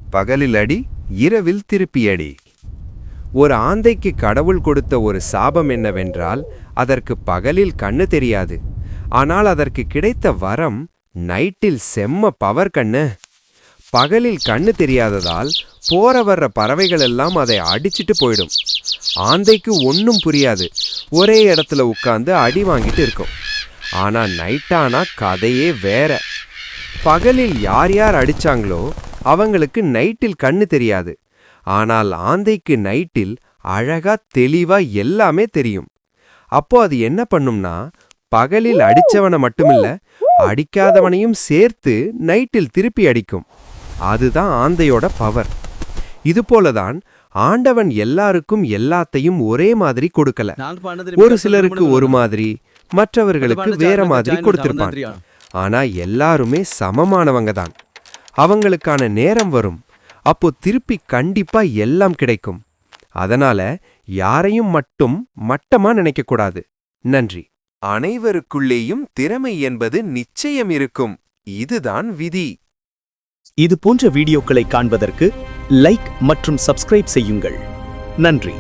பகலில் அடி, இரவில் திருப்பியடி. ஒரு ஆந்தைக்கு கடவுள் கொடுத்த ஒரு சாபம் என்னவென்றால், அதற்கு பகலில் கண்ணு தெரியாது. ஆனால் அதற்கு கிடைத்த வரம் நைட்டில் செம்ம பவர் கண்ணு. பகலில் கண்ணு தெரியாததால் போற வர்ற பறவைகள் எல்லாம் அதை அடிச்சிட்டு போயிடும். ஆந்தைக்கு ஒன்னும் புரியாது, ஒரே இடத்துல உட்கார்ந்து அடி வாங்கிட்டு இருக்கும். ஆனா நைட்டானா கதையே வேற. பகலில் யார் யார் அடிச்சாங்களோ அவங்களுக்கு நைட்டில் கண்ணு தெரியாது. ஆனால் ஆந்தைக்கு நைட்டில் அழகா தெளிவா எல்லாமே தெரியும். அப்போ அது என்ன பண்ணும்னா, பகலில் அடிச்சவனை மட்டுமில்ல, அடிக்காதவனையும் சேர்த்து நைட்டில் திருப்பி அடிக்கும். அதுதான் ஆந்தையோட பவர். இதுபோலதான் ஆண்டவன் எல்லாருக்கும் எல்லாத்தையும் ஒரே மாதிரி கொடுக்கல. ஒரு சிலருக்கு ஒரு மாதிரி, மற்றவர்களுக்கு வேற மாதிரி கொடுத்திருப்பான். ஆனா எல்லாருமே சமமானவங்க தான். அவங்களுக்கான நேரம் வரும், அப்போ திருப்பி கண்டிப்பா எல்லாம் கிடைக்கும். அதனால யாரையும் மட்டும் மட்டமா நினைக்க கூடாது. நன்றி. அனைவருக்குள்ளேயும் திறமை என்பது நிச்சயம் இருக்கும். இதுதான் விதி. இது போன்ற வீடியோக்களை காண்பதற்கு லைக் மற்றும் சப்ஸ்கிரைப் செய்யுங்கள். நன்றி.